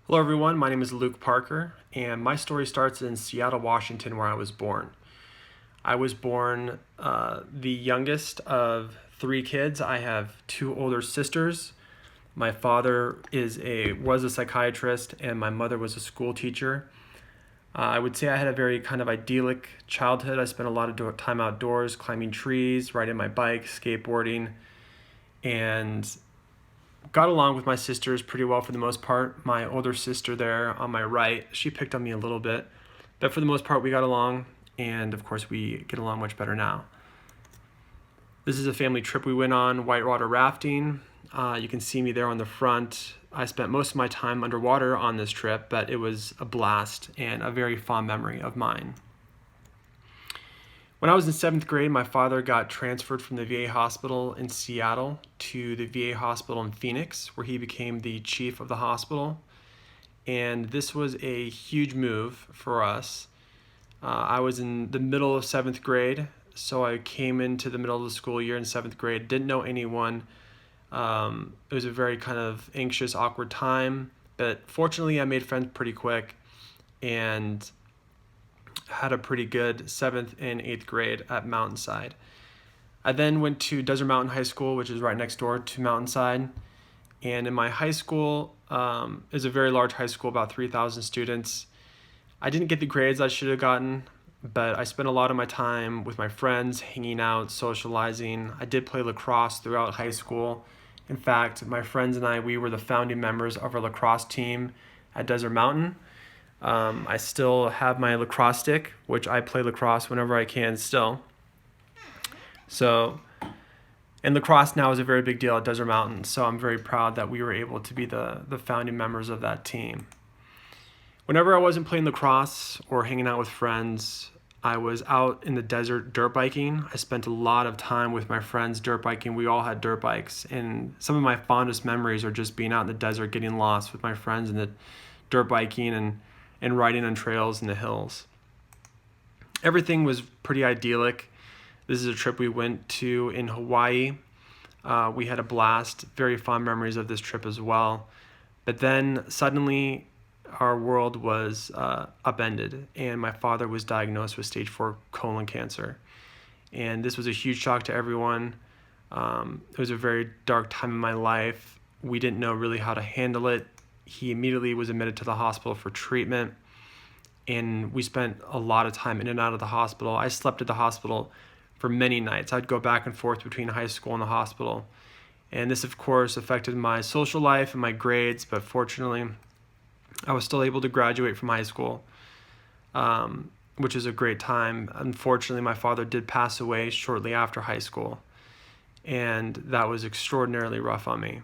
Hello everyone, my name is Luke Parker, and my story starts in Seattle, Washington, where I was born. I was born the youngest of three kids. I have two older sisters. My father was a psychiatrist, and my mother was a school teacher. I would say I had a very kind of idyllic childhood. I spent a lot of time outdoors, climbing trees, riding my bike, skateboarding, and got along with my sisters pretty well for the most part. My older sister there on my right, she picked on me a little bit, but for the most part we got along, and of course we get along much better now. This is a family trip we went on, whitewater rafting. You can see me there on the front. I spent most of my time underwater on this trip, but it was a blast and a very fond memory of mine. When I was in 7th grade, my father got transferred from the VA hospital in Seattle to the VA hospital in Phoenix, where he became the chief of the hospital. And this was a huge move for us. I was in the middle of 7th grade, so I came into the middle of the school year in 7th grade, didn't know anyone. It was a very kind of anxious, awkward time, but fortunately I made friends pretty quick and had a pretty good 7th and 8th grade at Mountainside. I then went to Desert Mountain High School, which is right next door to Mountainside. And in my high school, is a very large high school, about 3,000 students. I didn't get the grades I should have gotten, but I spent a lot of my time with my friends, hanging out, socializing. I did play lacrosse throughout high school. In fact, my friends and I, we were the founding members of our lacrosse team at Desert Mountain. I still have my lacrosse stick, which I play lacrosse whenever I can still. And lacrosse now is a very big deal at Desert Mountain, so I'm very proud that we were able to be the founding members of that team. Whenever I wasn't playing lacrosse or hanging out with friends, I was out in the desert dirt biking. I spent a lot of time with my friends dirt biking. We all had dirt bikes, and some of my fondest memories are just being out in the desert, getting lost with my friends in the dirt biking and riding on trails in the hills. Everything was pretty idyllic. This is a trip we went to in Hawaii. We had a blast, very fond memories of this trip as well. But then suddenly our world was upended, and my father was diagnosed with stage 4 colon cancer. And this was a huge shock to everyone. It was a very dark time in my life. We didn't know really how to handle it. He immediately was admitted to the hospital for treatment, and we spent a lot of time in and out of the hospital. I slept at the hospital for many nights. I'd go back and forth between high school and the hospital. And this, of course, affected my social life and my grades, but fortunately, I was still able to graduate from high school, which is a great time. Unfortunately, my father did pass away shortly after high school, and that was extraordinarily rough on me.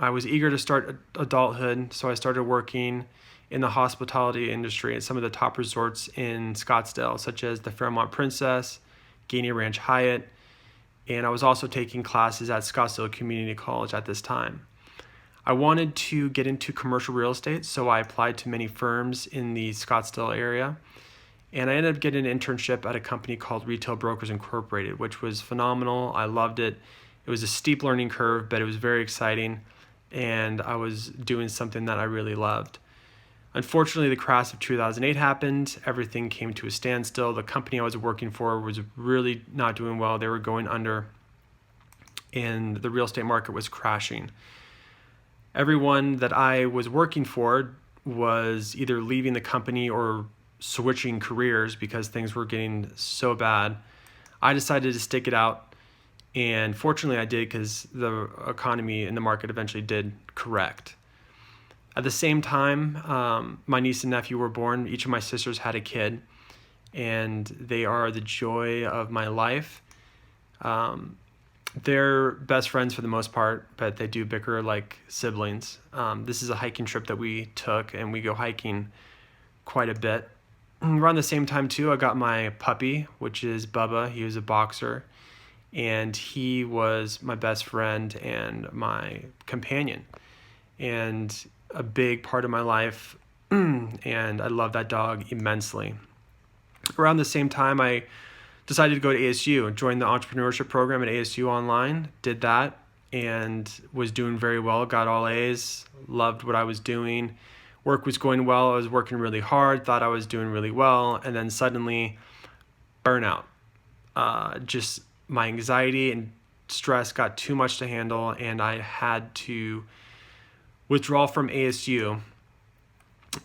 I was eager to start adulthood, so I started working in the hospitality industry at some of the top resorts in Scottsdale, such as the Fairmont Princess, Gainey Ranch Hyatt, and I was also taking classes at Scottsdale Community College at this time. I wanted to get into commercial real estate, so I applied to many firms in the Scottsdale area, and I ended up getting an internship at a company called Retail Brokers Incorporated, which was phenomenal. I loved it. It was a steep learning curve, but it was very exciting, and I was doing something that I really loved. Unfortunately, the crash of 2008 happened. Everything came to a standstill. The company I was working for was really not doing well. They were going under, and the real estate market was crashing. Everyone that I was working for was either leaving the company or switching careers because things were getting so bad. I decided to stick it out, and fortunately I did, because the economy and the market eventually did correct. At the same time, my niece and nephew were born. Each of my sisters had a kid, and they are the joy of my life. They're best friends for the most part, but they do bicker like siblings. This is a hiking trip that we took, and we go hiking quite a bit. Around the same time, too, I got my puppy, which is Bubba. He was a boxer, and he was my best friend and my companion, and a big part of my life, and I love that dog immensely. Around the same time, I decided to go to ASU, joined the entrepreneurship program at ASU online, did that, and was doing very well, got all A's, loved what I was doing. Work was going well. I was working really hard, thought I was doing really well, and then suddenly burnout. Just my anxiety and stress got too much to handle, and I had to withdraw from ASU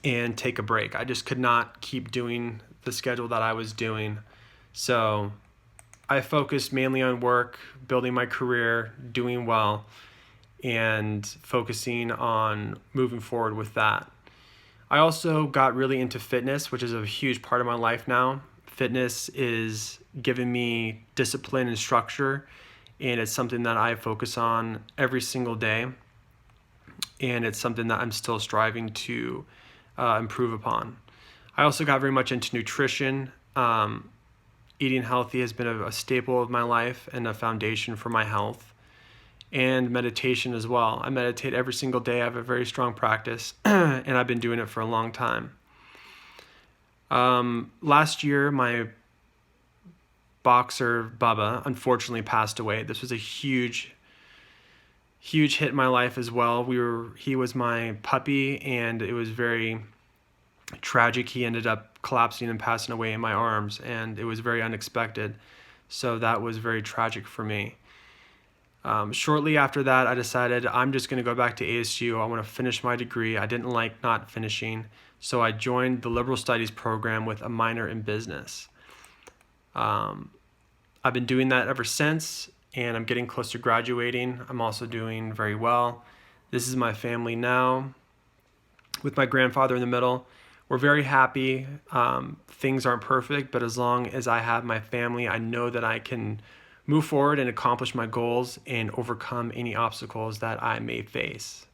and take a break. I just could not keep doing the schedule that I was doing. So I focused mainly on work, building my career, doing well, and focusing on moving forward with that. I also got really into fitness, which is a huge part of my life now. Fitness is giving me discipline and structure, and it's something that I focus on every single day, and it's something that I'm still striving to improve upon. I also got very much into nutrition. Eating healthy has been a staple of my life and a foundation for my health, and meditation as well. I meditate every single day. I have a very strong practice, and I've been doing it for a long time. Last year, my boxer, Bubba, unfortunately passed away. This was a huge hit in my life as well. He was my puppy, and it was very tragic. He ended up collapsing and passing away in my arms, and it was very unexpected. So that was very tragic for me. Shortly after that, I decided I'm just going to go back to ASU. I want to finish my degree. I didn't like not finishing, so I joined the liberal studies program with a minor in business. I've been doing that ever since, and I'm getting close to graduating. I'm also doing very well. This is my family now, with my grandfather in the middle. We're very happy. Things aren't perfect, but as long as I have my family, I know that I can move forward and accomplish my goals and overcome any obstacles that I may face.